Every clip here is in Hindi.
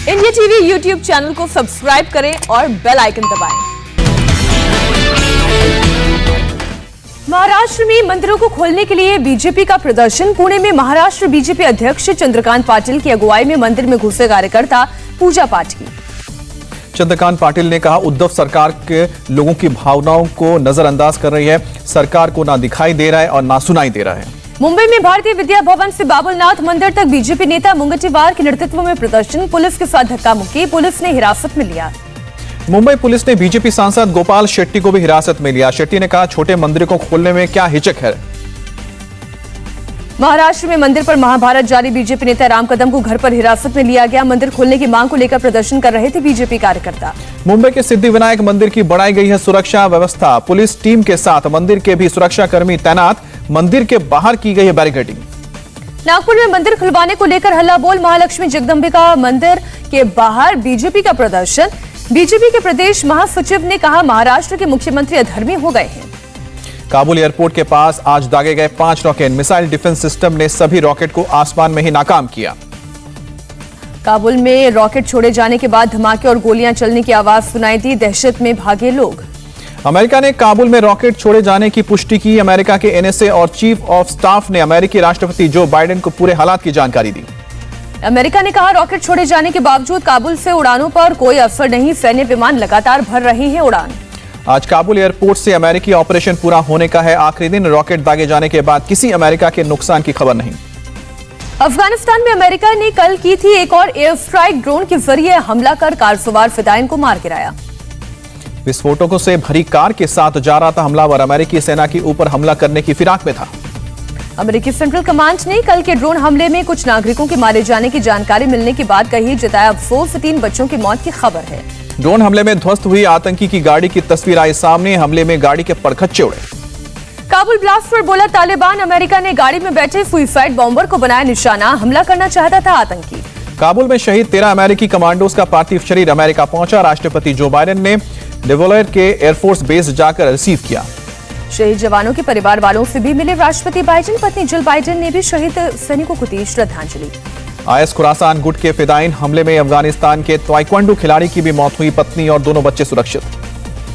इंडिया टीवी यूट्यूब चैनल को सब्सक्राइब करें और बेल आइकन दबाएं। महाराष्ट्र में मंदिरों को खोलने के लिए बीजेपी का प्रदर्शन। पुणे में महाराष्ट्र बीजेपी अध्यक्ष चंद्रकांत पाटिल की अगुवाई में मंदिर में घुसे कार्यकर्ता पूजा पाठ की। चंद्रकांत पाटिल ने कहा, उद्धव सरकार के लोगों की भावनाओं को नजरअंदाज कर रही है। सरकार को ना दिखाई दे रहा है और ना सुनाई दे रहा है। मुंबई में भारतीय विद्या भवन से बाबुलनाथ मंदिर तक बीजेपी नेता मुंगटीवार के नेतृत्व में प्रदर्शन। पुलिस के साथ धक्का मुक्की, पुलिस ने हिरासत में लिया। मुंबई पुलिस ने बीजेपी सांसद गोपाल शेट्टी को भी हिरासत में लिया। शेट्टी ने कहा, छोटे मंदिरों को खोलने में क्या हिचक है। महाराष्ट्र में मंदिर पर महाभारत जारी, बीजेपी नेता राम कदम को घर पर हिरासत में लिया गया। मंदिर खोलने की मांग को लेकर प्रदर्शन कर रहे थे बीजेपी कार्यकर्ता। मुंबई के सिद्धिविनायक मंदिर की बढ़ाई गई है सुरक्षा व्यवस्था। पुलिस टीम के साथ मंदिर के भी सुरक्षा कर्मी तैनात। मंदिर के बाहर की गई है बैरिकेडिंग। नागपुर में मंदिर खुलवाने को लेकर हल्ला बोल, महालक्ष्मी जगदंबिका मंदिर के बाहर बीजेपी का प्रदर्शन। बीजेपी के प्रदेश महासचिव ने कहा, महाराष्ट्र के मुख्यमंत्री अधर्मी हो गए हैं। काबुल एयरपोर्ट के पास आज दागे गए 5 रॉकेट। मिसाइल डिफेंस सिस्टम ने सभी रॉकेट को आसमान में ही नाकाम किया। काबुल में रॉकेट छोड़े जाने के बाद धमाके और गोलियां चलने की आवाज सुनाई दी, दहशत में भागे लोग। अमेरिका ने काबुल में रॉकेट छोड़े जाने की पुष्टि की। अमेरिका के एनएसए और चीफ ऑफ स्टाफ ने अमेरिकी राष्ट्रपति जो बाइडेन को पूरे हालात की जानकारी दी। अमेरिका ने कहा, रॉकेट छोड़े जाने के बावजूद काबुल से उड़ानों पर कोई असर नहीं, सैन्य विमान लगातार भर रहे हैं उड़ान। आज काबुल एयरपोर्ट से अमेरिकी ऑपरेशन पूरा होने का है आखिरी दिन। रॉकेट दागे जाने के बाद किसी अमेरिका के नुकसान की खबर नहीं। अफगानिस्तान में अमेरिका ने कल की थी एक और एयर स्ट्राइक। ड्रोन के जरिए हमला कर कार सवार फिदायीन को मार गिराया। विस्फोटकों से भरी कार के साथ जा रहा था हमलावर। अमेरिकी सेना के ऊपर हमला करने की फिराक में था। अमेरिकी सेंट्रल कमांड ने कल के ड्रोन हमले में कुछ नागरिकों के मारे जाने की जानकारी मिलने के बाद कही, जताया अफसोस, 3 बच्चों की मौत की खबर है। ड्रोन हमले में ध्वस्त हुई आतंकी की गाड़ी की तस्वीर आई सामने। हमले में गाड़ी के परखच्चे उड़े। काबुल ब्लास्ट पर बोला तालिबान, अमेरिका ने गाड़ी में बैठे सुइसाइड बॉम्बर को बनाया निशाना। हमला करना चाहता था आतंकी। काबुल में शहीद 13 अमेरिकी कमांडोज का पार्थिव शरीर अमेरिका पहुंचा। राष्ट्रपति जो बाइडेन ने डेवोलेर के एयरफोर्स बेस जाकर रिसीव किया। शहीद जवानों के परिवार वालों से भी मिले राष्ट्रपति बाइडेन। पत्नी जिल बाइडेन ने भी शहीद सैनिकों को दी श्रद्धांजलि। आईएस खुरासान गुट के फिदायीन हमले में अफगानिस्तान के ताइक्वांडो खिलाड़ी की भी मौत हुई। पत्नी और दोनों बच्चे सुरक्षित।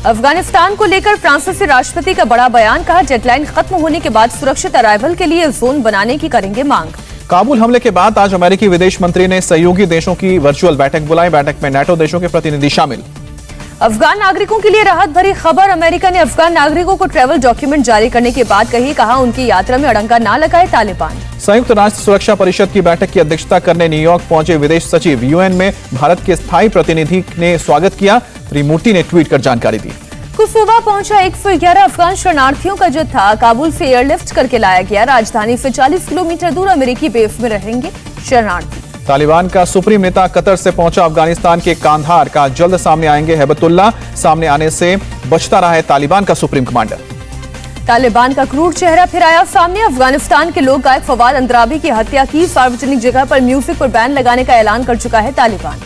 अफगानिस्तान को लेकर फ्रांसीसी राष्ट्रपति का बड़ा बयान, कहा डेडलाइन खत्म होने के बाद सुरक्षित अराइवल के लिए जोन बनाने की करेंगे मांग। काबुल हमले के बाद आज अमेरिकी विदेश मंत्री ने सहयोगी देशों की वर्चुअल बैठक बुलाई। बैठक में नाटो देशों के प्रतिनिधि शामिल। अफगान नागरिकों के लिए राहत भरी खबर, अमेरिका ने अफगान नागरिकों को ट्रैवल डॉक्यूमेंट जारी करने के बाद कहा उनकी यात्रा में अड़ंगा ना लगाए तालिबान। संयुक्त राष्ट्र सुरक्षा परिषद की बैठक की अध्यक्षता करने न्यूयॉर्क पहुंचे विदेश सचिव। यूएन में भारत के स्थायी प्रतिनिधि ने स्वागत किया। त्रिमूर्ति ने ट्वीट कर जानकारी दी। कुसुवा पहुंचा 111 अफगान शरणार्थियों का जत्था, काबुल से एयरलिफ्ट करके लाया गया। राजधानी से 40 किलोमीटर दूर अमेरिकी बेस में रहेंगे शरणार्थी। तालिबान का सुप्रीम नेता कतर से पहुंचा अफगानिस्तान के कांधार का जल्द सामने आएंगे हेबतुल्ला। सामने आने से बचता रहा है तालिबान का सुप्रीम कमांडर। तालिबान का क्रूर चेहरा फिर आया सामने। अफगानिस्तान के लोक गायक फवाद अंद्राबी की हत्या की। सार्वजनिक जगह पर म्यूजिक पर बैन लगाने का ऐलान कर चुका है तालिबान।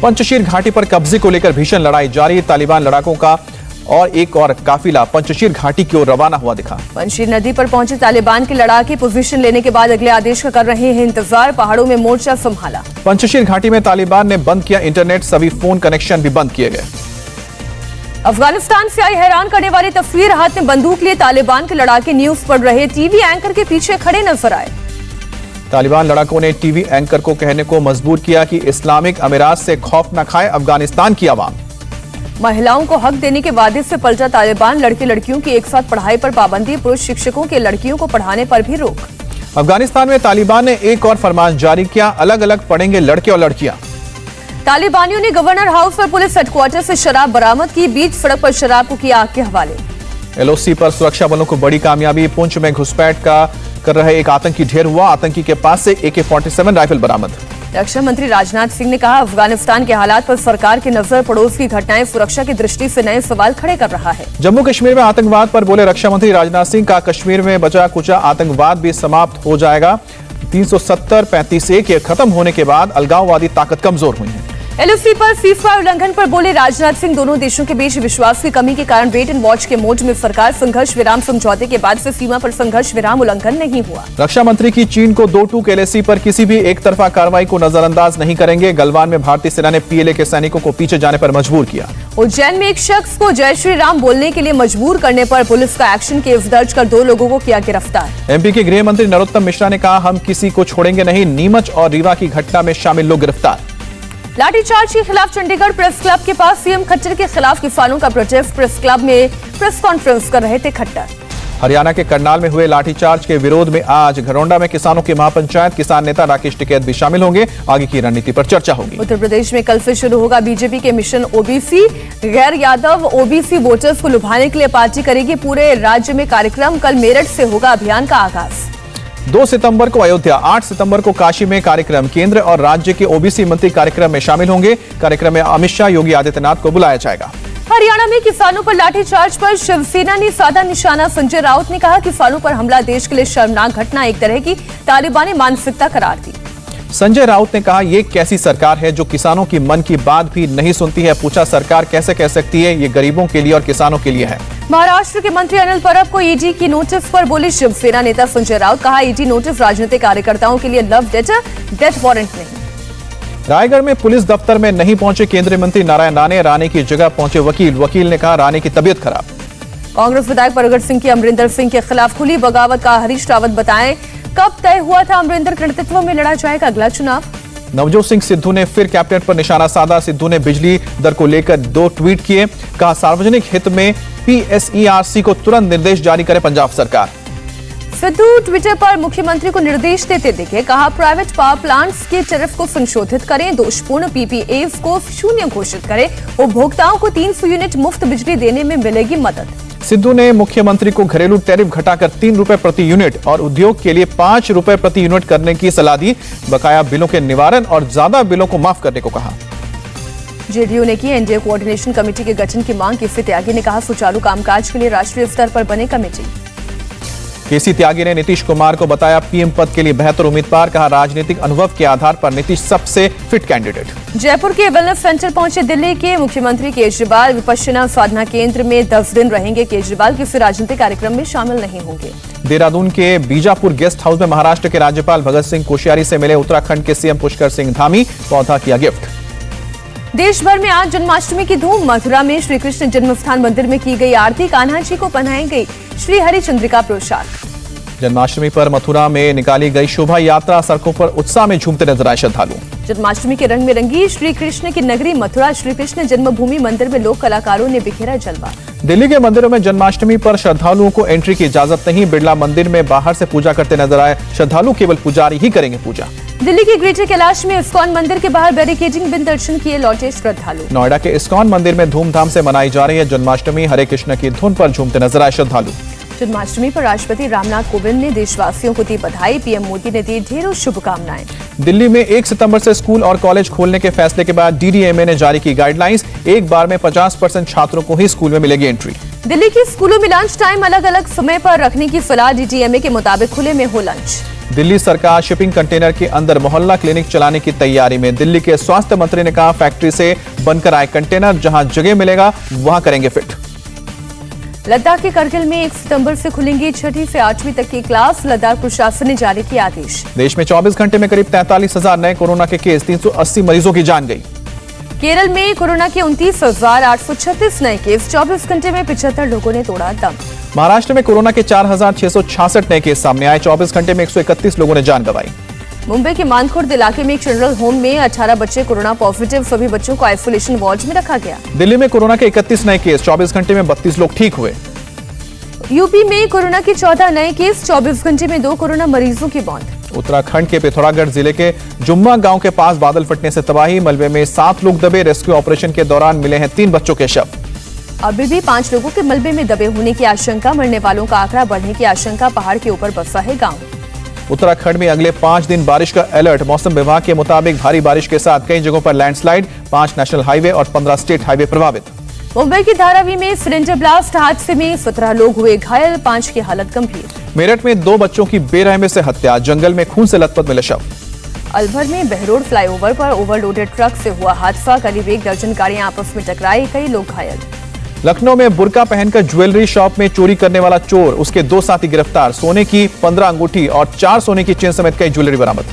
पंचशीर घाटी पर कब्जे को लेकर भीषण लड़ाई जारी। तालिबान लड़ाकों का और एक और काफिला पंचशीर घाटी की ओर रवाना हुआ दिखा। पंचशीर नदी पर पहुंचे तालिबान के लड़ाके पोजीशन लेने के बाद अगले आदेश का कर रहे हैं इंतजार। पहाड़ों में मोर्चा संभाला। पंचशीर घाटी में तालिबान ने बंद किया इंटरनेट, सभी फोन कनेक्शन भी बंद किए गए। अफगानिस्तान से आई हैरान करने वाली तस्वीर, हाथ में बंदूक लिए तालिबान के लड़ाके न्यूज पढ़ रहे टीवी एंकर के पीछे खड़े नजर आए। तालिबान लड़ाकों ने टीवी एंकर को कहने को मजबूर किया कि इस्लामिक अमीरात से खौफ न खाए अफगानिस्तान की आवाम। महिलाओं को हक देने के वादे से पलटा तालिबान। लड़के लड़कियों की एक साथ पढ़ाई पर पाबंदी, पुरुष शिक्षकों के लड़कियों को पढ़ाने पर भी रोक। अफगानिस्तान में तालिबान ने एक और फरमान जारी किया, अलग अलग पढ़ेंगे लड़के और लड़कियां। तालिबानियों ने गवर्नर हाउस और पुलिस हेडक्वार्टर से शराब बरामद की। बीच सड़क पर शराब को किया आग के हवाले। एलओसी पर सुरक्षा बलों को बड़ी कामयाबी। पुंछ में घुसपैठ कर रहे एक आतंकी ढेर हुआ। आतंकी के पास से AK-47 राइफल बरामद। रक्षा मंत्री राजनाथ सिंह ने कहा, अफगानिस्तान के हालात पर सरकार की नजर। पड़ोस की घटनाएं सुरक्षा की दृष्टि से नए सवाल खड़े कर रहा है। जम्मू कश्मीर में आतंकवाद पर बोले रक्षा मंत्री राजनाथ सिंह का, कश्मीर में बचा कुचा आतंकवाद भी समाप्त हो जाएगा। 370-35-1 खत्म होने के बाद अलगाववादी ताकत कमजोर हुई है। एलओसी पर फीफा उल्लंघन पर बोले राजनाथ सिंह, दोनों देशों के बीच विश्वास की कमी के कारण वेट एंड वॉच के मोड में सरकार, संघर्ष विराम समझौते के बाद से सीमा पर संघर्ष विराम उल्लंघन नहीं हुआ। रक्षा मंत्री की चीन को 2 टूक एलएसी पर किसी भी एक तरफा कार्रवाई को नजरअंदाज नहीं करेंगे। गलवान में भारतीय सेना ने पीएलए के सैनिकों को पीछे जाने पर मजबूर किया। उज्जैन में एक शख्स को जय श्री राम बोलने के लिए मजबूर करने पर पुलिस का एक्शन, केस दर्ज कर 2 लोगों को किया गिरफ्तार। एमपी के गृह मंत्री नरोत्तम मिश्रा ने कहा, हम किसी को छोड़ेंगे नहीं। नीमच और रीवा की घटना में शामिल लोग गिरफ्तार। लाठीचार्ज के खिलाफ चंडीगढ़ प्रेस क्लब के पास सीएम खट्टर के खिलाफ किसानों का प्रोटेस्ट। प्रेस क्लब में प्रेस कॉन्फ्रेंस कर रहे थे खट्टर। हरियाणा के करनाल में हुए लाठीचार्ज के विरोध में आज घरौंडा में किसानों की महापंचायत, किसान नेता राकेश टिकैत भी शामिल होंगे। आगे की रणनीति पर चर्चा होगी। उत्तर प्रदेश में कल से शुरू होगा बीजेपी के मिशन ओबीसी। गैर यादव ओबीसी वोटर्स को लुभाने के लिए पार्टी करेगी पूरे राज्य में कार्यक्रम। कल मेरठ से होगा अभियान का आगाज। 2 सितंबर को अयोध्या, 8 सितंबर को काशी में कार्यक्रम। केंद्र और राज्य के ओबीसी मंत्री कार्यक्रम में शामिल होंगे। कार्यक्रम में अमित शाह, योगी आदित्यनाथ को बुलाया जाएगा। हरियाणा में किसानों पर लाठीचार्ज पर शिवसेना ने साधा निशाना। संजय राउत ने कहा, किसानों पर हमला देश के लिए शर्मनाक घटना, एक तरह की तालिबानी मानसिकता करार दी। संजय राउत ने कहा, ये कैसी सरकार है जो किसानों की मन की बात भी नहीं सुनती है। पूछा, सरकार कैसे कह सकती है ये गरीबों के लिए और किसानों के लिए है। महाराष्ट्र के मंत्री अनिल परब को ईडी की नोटिस पर बोले शिवसेना नेता संजय राउत। कहा, ईडी नोटिस राजनीतिक कार्यकर्ताओं के लिए लव लेटर, डेथ वारंट नहीं। रायगढ़ में पुलिस दफ्तर में नहीं पहुंचे केंद्रीय मंत्री नारायण राणे। राणे की जगह पहुंचे वकील। वकील ने कहा, राणे की तबीयत खराब। कांग्रेस विधायक परगट सिंह की अमरिंदर सिंह के खिलाफ खुली बगावत का हरीश रावत बताएं, कब तय हुआ था अमरिंदर के नेतृत्व में लड़ा जाएगा अगला चुनाव। नवजोत सिंह सिद्धू ने फिर कैबिनेट पर निशाना साधा। सिद्धू ने बिजली दर को लेकर 2 ट्वीट किए। कहा, सार्वजनिक हित में पीएसईआरसी को तुरंत निर्देश जारी करे पंजाब सरकार। सिद्धू ट्विटर पर मुख्यमंत्री को निर्देश देते दिखे। कहा, प्राइवेट पावर प्लांट्स के टैरिफ को संशोधित करें, दोषपूर्ण पीपीएस को 0 घोषित करें, उपभोक्ताओं को 300 यूनिट मुफ्त बिजली देने में मिलेगी मदद। सिद्धू ने मुख्यमंत्री को घरेलू टैरिफ घटाकर 3 रुपए प्रति यूनिट और उद्योग के लिए 5 रुपए प्रति यूनिट करने की सलाह दी। बकाया बिलों के निवारण और ज्यादा बिलों को माफ करने को कहा। जेडीयू ने की एनडीए कोऑर्डिनेशन कमेटी के गठन की मांग। केसी त्यागी ने कहा, सुचारू कामकाज के लिए राष्ट्रीय स्तर पर बने कमेटी। केसी त्यागी ने नीतीश कुमार को बताया पीएम पद के लिए बेहतर उम्मीदवार। कहा, राजनीतिक अनुभव के आधार पर नीतीश सबसे फिट कैंडिडेट। जयपुर के वेलनेस सेंटर पहुंचे दिल्ली के मुख्यमंत्री केजरीवाल। विपश्यना साधना केंद्र में 10 दिन रहेंगे केजरीवाल। किसी राजनीतिक कार्यक्रम में शामिल नहीं होंगे। देहरादून के बीजापुर गेस्ट हाउस में महाराष्ट्र के राज्यपाल भगत सिंह कोश्यारी से मिले उत्तराखंड के सीएम पुष्कर सिंह धामी। पौधा किया गिफ्ट। देश भर में आज जन्माष्टमी की धूम। मथुरा में श्री कृष्ण जन्मस्थान मंदिर में की गई आरती। कान्हा जी को पहनाई गई श्री हरि चंद्रिका पोशाक। जन्माष्टमी पर मथुरा में निकाली गई शोभा यात्रा। सड़कों पर उत्साह में झूमते नजर आए श्रद्धालु। जन्माष्टमी के रंग में रंगी श्री कृष्ण की नगरी मथुरा। श्री कृष्ण जन्मभूमि मंदिर में लोक कलाकारों ने बिखेरा जलवा। दिल्ली के मंदिरों में जन्माष्टमी पर श्रद्धालुओं को एंट्री की इजाजत नहीं। बिरला मंदिर में बाहर से पूजा करते नजर आए श्रद्धालु। केवल पुजारी ही करेंगे पूजा। दिल्ली के ग्रेटर कैलाश में इस्कॉन मंदिर के बाहर बैरिकेडिंग बिन दर्शन किए लौटे श्रद्धालु। नोएडा के इस्कॉन मंदिर में धूमधाम से मनाई जा रही है जन्माष्टमी। हरे कृष्ण की धुन पर झूमते नजर आए श्रद्धालु। जन्माष्टमी पर राष्ट्रपति रामनाथ कोविंद ने देशवासियों को दी बधाई। पीएम मोदी ने दी ढेरों शुभकामनाएं। दिल्ली में 1 सितंबर से स्कूल और कॉलेज खोलने के फैसले के बाद डीडीएमए ने जारी की गाइडलाइंस। एक बार में 50% छात्रों को ही स्कूल में मिलेगी एंट्री। दिल्ली के स्कूलों में लंच टाइम अलग अलग समय पर रखने की सलाह। डीडीएमए के मुताबिक खुले में हो लंच। दिल्ली सरकार शिपिंग कंटेनर के अंदर मोहल्ला क्लिनिक चलाने की तैयारी में। दिल्ली के स्वास्थ्य मंत्री ने कहा, फैक्ट्री से बनकर आए कंटेनर जहां जगह मिलेगा वहां करेंगे फिट। लद्दाख के करगिल में 1 सितंबर से खुलेंगी 6वीं से 8वीं तक की क्लास। लद्दाख प्रशासन ने जारी किया आदेश। देश में 24 घंटे में करीब 43,000 नए कोरोना के केस। 380 मरीजों की जान गई। केरल में कोरोना के 29,836 नए केस। 24 घंटे में 75 लोगों ने तोड़ा दम। महाराष्ट्र में कोरोना के 4,666 नए केस सामने आए। 24 घंटे में 131 लोगों ने जान गंवाई। मुंबई के मानखुर्द इलाके में एक चिल्ड्रन होम में 18 बच्चे कोरोना पॉजिटिव। सभी बच्चों को आइसोलेशन वार्ड में रखा गया। दिल्ली में कोरोना के 31 नए केस। 24 घंटे में 32 लोग ठीक हुए। यूपी में कोरोना के 14 नए केस। 24 घंटे में 2 कोरोना मरीजों की मौत। उत्तराखंड के पिथौरागढ़ जिले के जुम्मा गांव के पास बादल फटने से तबाही। मलबे में 7 लोग दबे। रेस्क्यू ऑपरेशन के दौरान मिले हैं 3 बच्चों के शव। अभी भी 5 लोगों के मलबे में दबे होने की आशंका। मरने वालों का आंकड़ा बढ़ने की आशंका। पहाड़ के ऊपर बसा है गांव। उत्तराखंड में अगले 5 दिन बारिश का अलर्ट। मौसम विभाग के मुताबिक भारी बारिश के साथ कई जगहों पर लैंडस्लाइड। 5 नेशनल हाईवे और 15 स्टेट हाईवे प्रभावित। मुंबई के धारावी में सिलेंडर ब्लास्ट हादसे में 17 लोग हुए घायल। 5 की हालत गंभीर। मेरठ में 2 बच्चों की बेरहमी से हत्या। जंगल में खून से लथपथ मिले शव। अलवर में बहरोड फ्लाईओवर पर ओवरलोडेड ट्रक से हुआ हादसा, करीब 1 दर्जन गाड़ियां आपस में टकराई, कई लोग घायल। लखनऊ में बुर्का पहनकर ज्वेलरी शॉप में चोरी करने वाला चोर, उसके 2 साथी गिरफ्तार, सोने की 15 अंगूठी और 4 सोने की चेन समेत कई ज्वेलरी बरामद।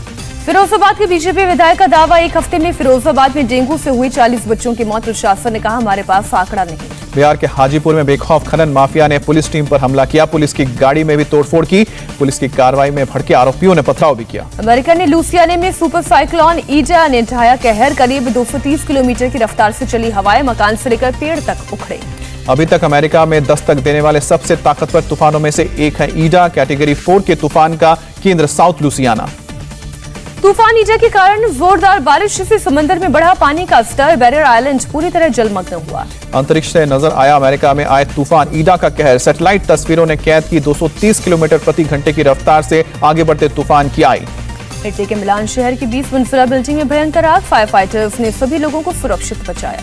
फिरोजाबाद के बीजेपी विधायक का दावा, 1 हफ्ते में फिरोजाबाद में डेंगू से हुई 40 बच्चों की मौत। प्रशासन ने कहा, हमारे पास आंकड़ा नहीं। बिहार के हाजीपुर में बेखौफ खनन माफिया ने पुलिस टीम पर हमला किया, पुलिस की गाड़ी में भी तोड़फोड़ की। पुलिस की कार्रवाई में भड़के आरोपियों ने पथराव भी किया। अमेरिका ने लुसियाना में सुपर साइक्लोन ईडा ने ढाया कहर, करीब 230 किलोमीटर की रफ्तार से चली हवाएं मकान से लेकर पेड़ तक उखड़े। अभी तक अमेरिका में दस्तक देने वाले सबसे ताकतवर तूफानों में से एक है ईडा। कैटेगरी 4 के तूफान का केंद्र साउथ लुसियाना। तूफान ईडा के कारण जोरदार बारिश से समंदर में बढ़ा पानी का स्तर, बैरियर आइलैंड पूरी तरह जलमग्न हुआ। अंतरिक्ष से नजर आया अमेरिका में आए तूफान ईडा का कहर, सैटेलाइट तस्वीरों ने कैद की 230 किलोमीटर प्रति घंटे की रफ्तार से आगे बढ़ते तूफान की आई। इटली के मिलान शहर की 20 मंजिला बिल्डिंग में भयंकर आग, फायर फाइटर्स ने सभी लोगों को सुरक्षित बचाया।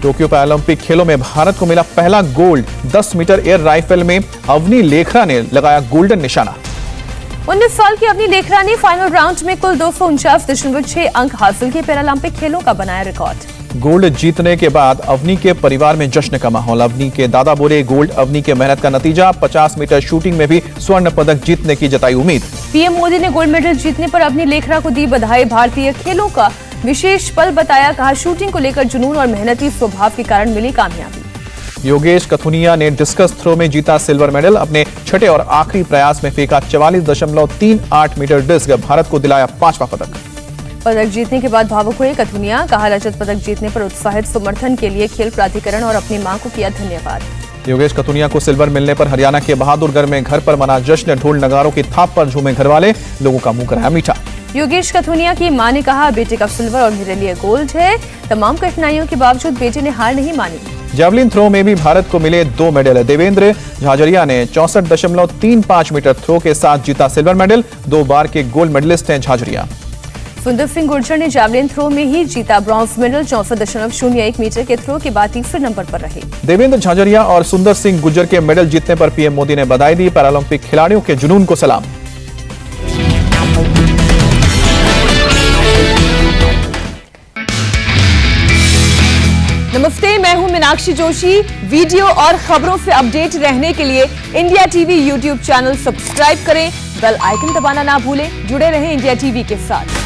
टोक्यो पैरालंपिक खेलों में भारत को मिला पहला गोल्ड, 10 मीटर एयर राइफल में अवनी लेखरा ने लगाया गोल्डन निशाना। 19 साल की अवनी लेखरा ने फाइनल राउंड में कुल 249.6 अंक हासिल किए, पैरालंपिक खेलों का बनाया रिकॉर्ड। गोल्ड जीतने के बाद अवनी के परिवार में जश्न का माहौल। अवनी के दादा बोले, गोल्ड अवनी के मेहनत का नतीजा। 50 मीटर शूटिंग में भी स्वर्ण पदक जीतने की जताई उम्मीद। पीएम मोदी ने गोल्ड मेडल जीतने पर अवनी लेखरा को दी बधाई, भारतीय खेलों का विशेष पल बताया, कहा शूटिंग को लेकर जुनून और मेहनती स्वभाव के कारण मिली कामयाबी। योगेश कथुनिया ने डिस्कस थ्रो में जीता सिल्वर मेडल, अपने छठे और आखिरी प्रयास में फेंका 44.38 मीटर डिस्क, भारत को दिलाया 5वां पदक। पदक जीतने के बाद भावुक हुए कथुनिया, कहा रजत पदक जीतने पर उत्साहित, समर्थन के लिए खेल प्राधिकरण और अपनी मां को किया धन्यवाद। योगेश कथुनिया को सिल्वर मिलने पर हरियाणा के बहादुरगढ़ में घर पर मना जश्न, ढोल नगारों की थाप पर झूमे घर वाले, लोगों का मुंह कराया मीठा। योगेश कथुनिया की मां ने कहा, बेटे का सिल्वर और मेरे लिए गोल्ड है, तमाम कठिनाइयों के बावजूद बेटे ने हार नहीं मानी। जेवलिन थ्रो में भी भारत को मिले 2 मेडल। देवेंद्र झाझरिया ने 64.35 मीटर थ्रो के साथ जीता सिल्वर मेडल, 2 बार के गोल्ड मेडलिस्ट हैं झाझरिया। सुंदर सिंह गुर्जर ने जेवलिन थ्रो में ही जीता ब्रॉन्ज मेडल, 64.01 मीटर के थ्रो के बाद तीसरे नंबर पर रहे। देवेंद्र झाझरिया और सुंदर सिंह गुर्जर के मेडल जीतने पर पीएम मोदी ने बधाई दी, पैरालंपिक खिलाड़ियों के जुनून को सलाम। नमस्ते, मैं हूं मीनाक्षी जोशी। वीडियो और खबरों से अपडेट रहने के लिए India TV YouTube channel subscribe करें, बेल आइकन दबाना ना भूलें। जुड़े रहें इंडिया टीवी के साथ।